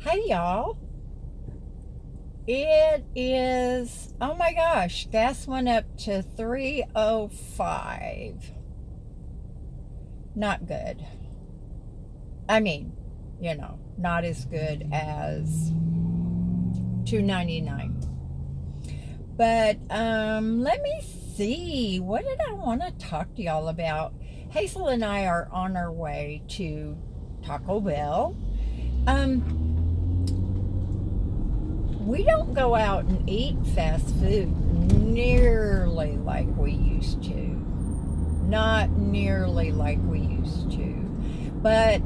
Hey y'all, it is, oh my gosh, gas went up to 305. Not good. I mean, not as good as 299. But let me see. What did I want to talk to y'all about? Hazel and I are on our way to Taco Bell. Um we don't go out and eat fast food nearly like we used to. Not nearly like we used to. But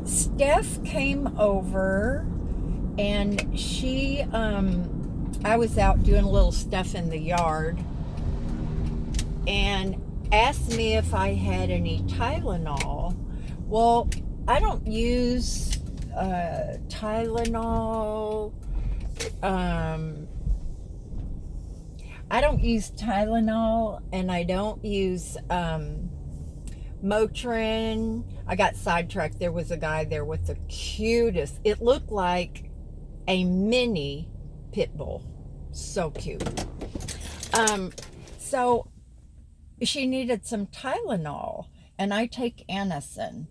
Steph came over and I was out doing a little stuff in the yard and asked me if I had any Tylenol. Well, I don't use Tylenol. Um, I don't use Tylenol, and I don't use Motrin. I got sidetracked. There was a guy there with the cutest. It looked like a mini pit bull. So cute. So she needed some Tylenol, and I take Anacin.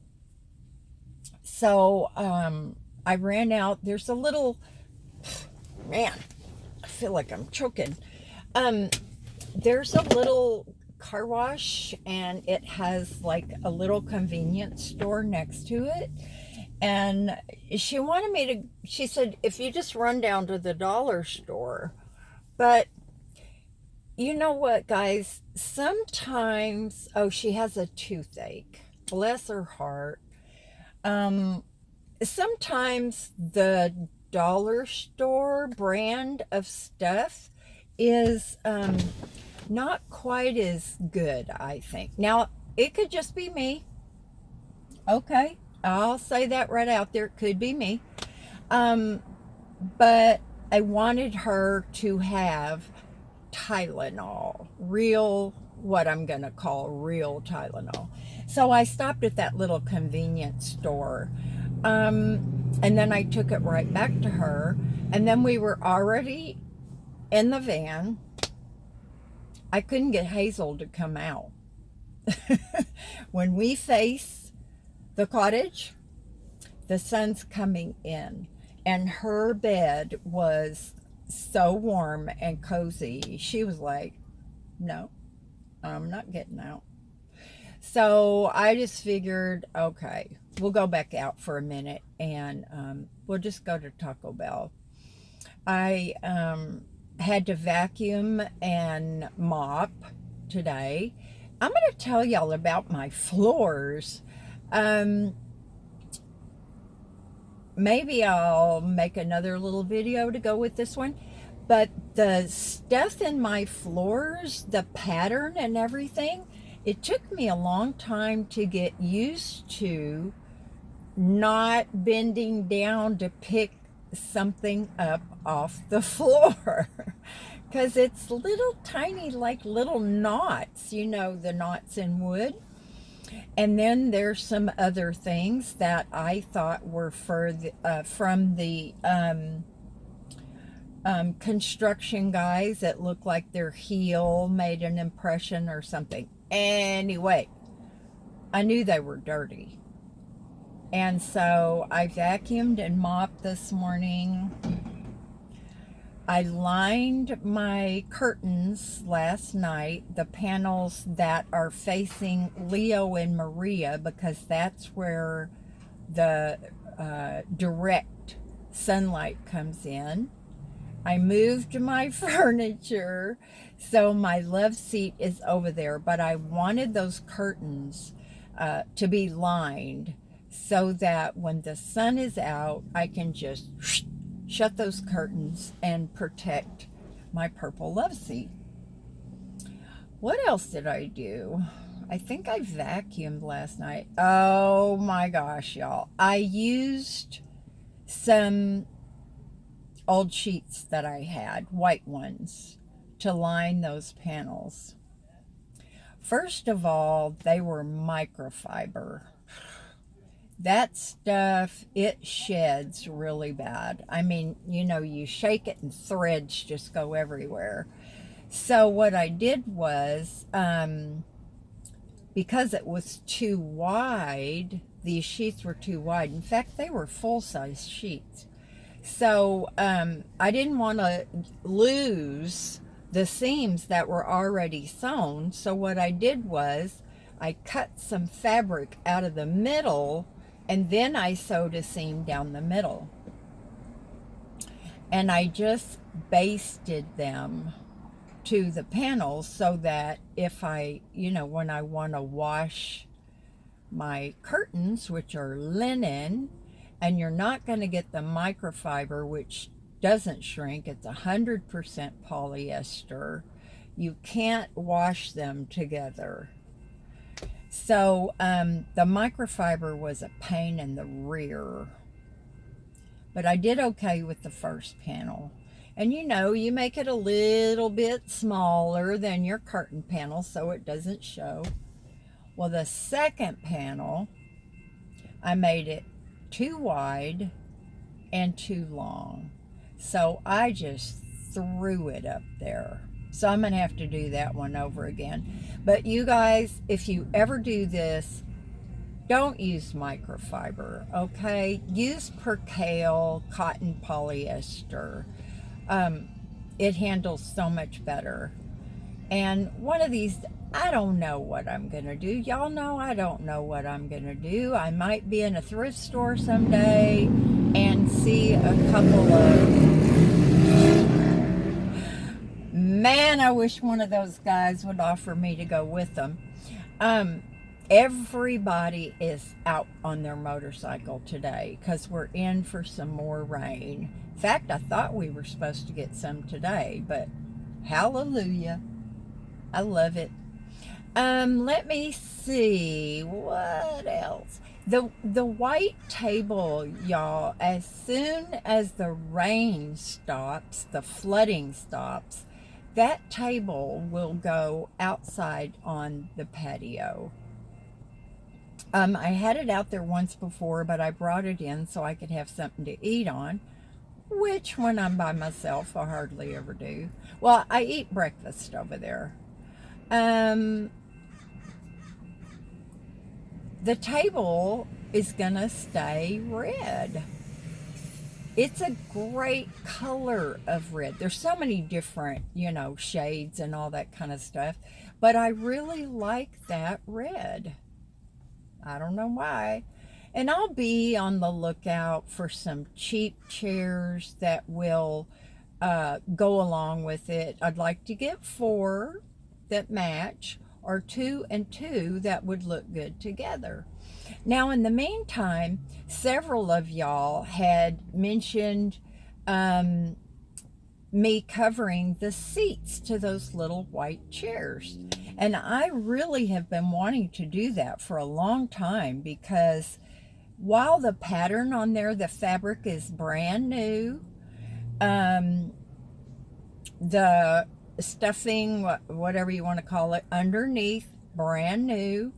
So I ran out. There's a little, man, I feel like I'm choking. Um, there's a little car wash, and it has like a little convenience store next to it. And she wanted me to, she said, if you just run down to the dollar store. But you know what, guys? Sometimes, oh, she has a toothache. Bless her heart. Um, Sometimes the dollar store brand of stuff is not quite as good, I think. Now, it could just be me. Okay, I'll say that right out there. It could be me. Um, but I wanted her to have Tylenol, real, what I'm going to call real Tylenol. So I stopped at that little convenience store. And then I took it right back to her. And then we were already in the van. I couldn't get Hazel to come out. When we face the cottage, the sun's coming in, and her bed was so warm and cozy. She was like, no, I'm not getting out. So I just figured, okay, we'll go back out for a minute, and we'll just go to Taco Bell. I had to vacuum and mop today. I'm going to tell y'all about my floors. Um, Maybe I'll make another little video to go with this one. But the stuff in my floors, the pattern and everything, it took me a long time to get used to not bending down to pick something up off the floor. Because it's little tiny, like little knots, the knots in wood. And then there's some other things that I thought were from the construction guys that looked like their heel made an impression or something. Anyway, I knew they were dirty. And so I vacuumed and mopped this morning. I lined my curtains last night, the panels that are facing Leo and Maria, because that's where the direct sunlight comes in. I moved my furniture, so my love seat is over there, but I wanted those curtains to be lined so that when the sun is out, I can just shut those curtains and protect my purple love seat. What else did I do? I think I vacuumed last night. Oh my gosh, y'all. I used some old sheets that I had, white ones, to line those panels. First of all, they were microfiber. that stuff, it sheds really bad. I mean, you know, you shake it and threads just go everywhere. So what I did was, because it was too wide, these sheets were too wide. In fact, they were full-size sheets. So I didn't want to lose the seams that were already sewn. So what I did was I cut some fabric out of the middle, and then I sewed a seam down the middle. And I just basted them to the panels so that if I, you know, when I want to wash my curtains, which are linen, and you're not going to get the microfiber, which doesn't shrink, it's 100% polyester, you can't wash them together. So the microfiber was a pain in the rear, but I did okay with the first panel. And you know, you make it a little bit smaller than your curtain panel so it doesn't show. Well, the second panel, I made it too wide and too long. So I just threw it up there. So I'm going to have to do that one over again. But you guys, if you ever do this, don't use microfiber, okay? Use percale cotton polyester. It handles so much better. And one of these, I don't know what I'm going to do. Y'all know I don't know what I'm going to do. I might be in a thrift store someday and see a couple of... Man, I wish one of those guys would offer me to go with them. Everybody is out on their motorcycle today because we're in for some more rain. In fact, I thought we were supposed to get some today, but hallelujah. I love it. Let me see what else. The white table, y'all, as soon as the rain stops, the flooding stops, that table will go outside on the patio. I had it out there once before, but I brought it in so I could have something to eat on, which when I'm by myself, I hardly ever do. Well, I eat breakfast over there. The table is gonna stay red. It's a great color of red. There's so many different, you know, shades and all that kind of stuff, but I really like that red. I don't know why. And I'll be on the lookout for some cheap chairs that will go along with it. I'd like to get 4 that match, or 2 and 2 that would look good together. Now, in the meantime, several of y'all had mentioned me covering the seats to those little white chairs. And I really have been wanting to do that for a long time, because while the pattern on there, the fabric is brand new, the stuffing, whatever you want to call it, underneath, brand new,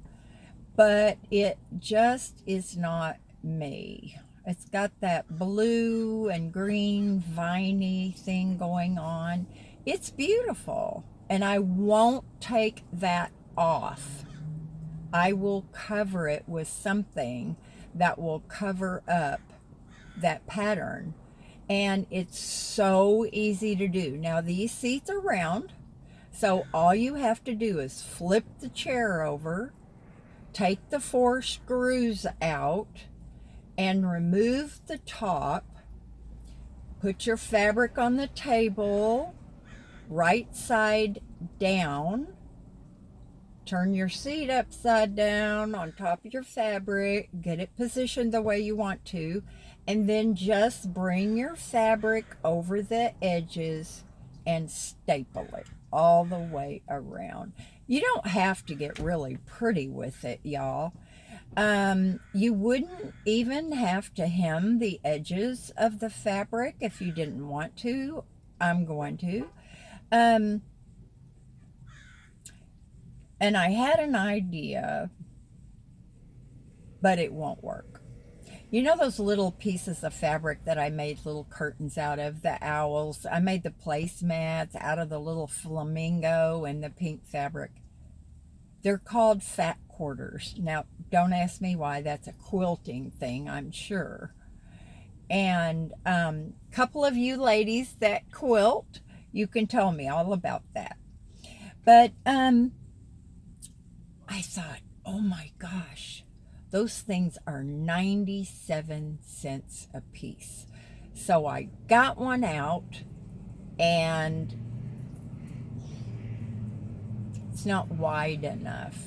but it just is not me. It's got that blue and green viney thing going on. It's beautiful, and I won't take that off. I will cover it with something that will cover up that pattern. And it's so easy to do. Now, these seats are round, so all you have to do is flip the chair over, take the 4 screws out, and remove the top. Put your fabric on the table, right side down. Turn your seat upside down on top of your fabric. Get it positioned the way you want to. And then just bring your fabric over the edges and staple it all the way around. You don't have to get really pretty with it, y'all. You wouldn't even have to hem the edges of the fabric if you didn't want to. I'm going to. And I had an idea, but it won't work. You know those little pieces of fabric that I made little curtains out of, the owls? I made the placemats out of the little flamingo and the pink fabric. They're called fat quarters. Now, don't ask me why. That's a quilting thing, I'm sure. And a couple of you ladies that quilt, you can tell me all about that. But I thought, oh my gosh, those things are 97 cents a piece. So I got one out, and it's not wide enough.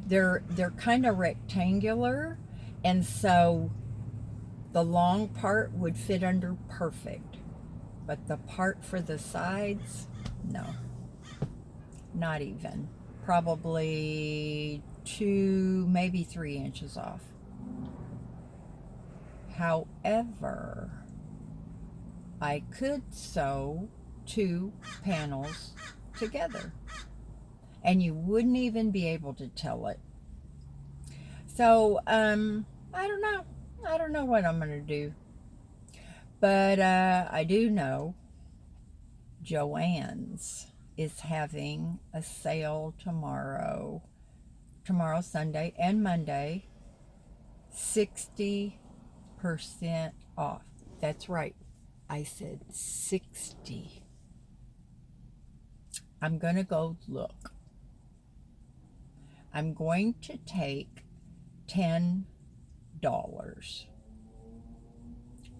They're kind of rectangular, and so the long part would fit under perfect. But the part for the sides, no, not even. Probably 2, maybe 3 inches off. However, I could sew 2 panels together, and you wouldn't even be able to tell it. So, I don't know. I don't know what I'm going to do. But I do know Joann's is having a sale tomorrow, Sunday, and Monday, 60% off. That's right. I said 60. I'm going to go look. I'm going to take $10.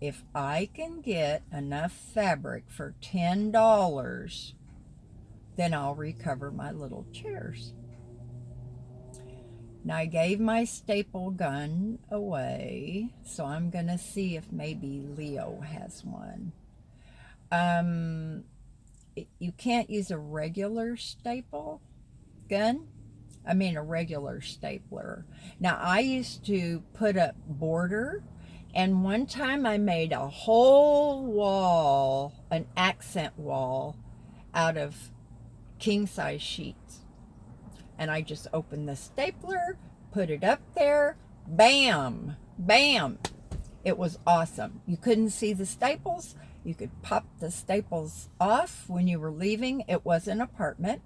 If I can get enough fabric for $10, then I'll recover my little chairs. Now, I gave my staple gun away, so I'm going to see if maybe Leo has one. You can't use a regular staple gun. I mean a regular stapler. Now, I used to put up border, and one time I made a whole wall, an accent wall, out of king-size sheets. And I just opened the stapler, put it up there, bam, bam. It was awesome. You couldn't see the staples. You could pop the staples off when you were leaving. It was an apartment.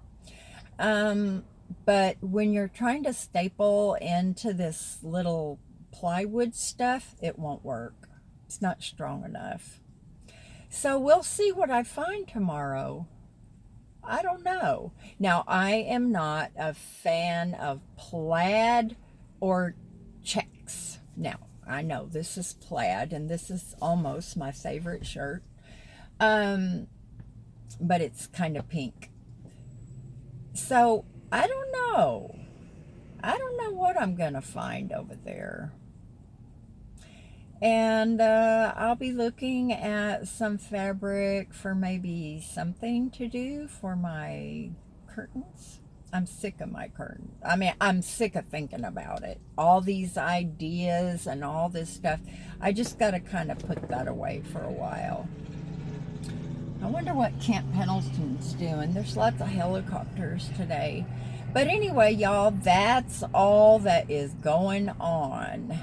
But when you're trying to staple into this little plywood stuff, it won't work. It's not strong enough. So we'll see what I find tomorrow. I don't know. Now, I am not a fan of plaid or checks. Now, I know this is plaid, and this is almost my favorite shirt. But it's kind of pink. So, I don't know. I don't know what I'm going to find over there. And I'll be looking at some fabric for maybe something to do for my curtains. I'm sick of my curtains. I mean, I'm sick of thinking about it. All these ideas and all this stuff. I just got to kind of put that away for a while. I wonder what Camp Pendleton's doing. There's lots of helicopters today. But anyway, y'all, that's all that is going on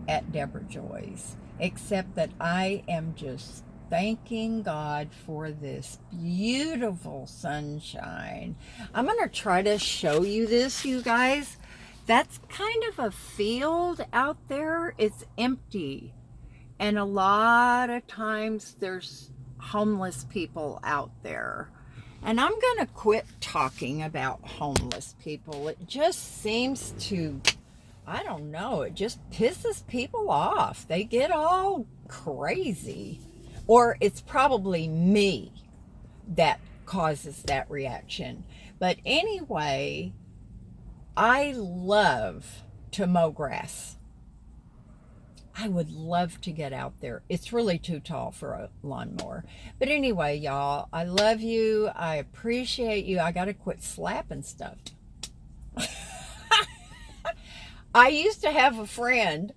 at Debrajoy's, except that I am just thanking God for this beautiful sunshine. I'm going to try to show you this, you guys. That's kind of a field out there. It's empty. And a lot of times there's homeless people out there. And I'm going to quit talking about homeless people. It just seems to, I don't know, it just pisses people off. They get all crazy. Or it's probably me that causes that reaction. But anyway, I love to mow grass. I would love to get out there. It's really too tall for a lawnmower. But anyway, y'all, I love you. I appreciate you. I got to quit slapping stuff. I used to have a friend,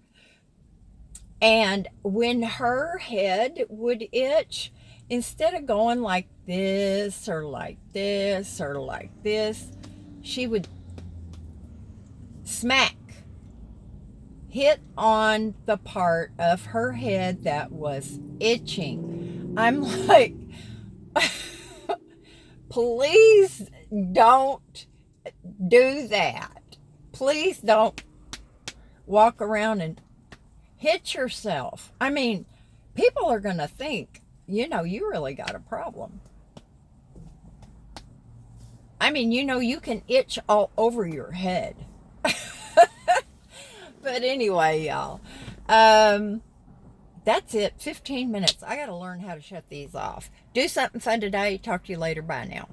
and when her head would itch, instead of going like this or like this or like this, she would smack hit on the part of her head that was itching. I'm like, please don't do that. Please don't walk around and hit yourself. I mean, people are going to think, you really got a problem. I mean, you can itch all over your head. But anyway, y'all, that's it. 15 minutes. I got to learn how to shut these off. Do something fun today. Talk to you later. Bye now.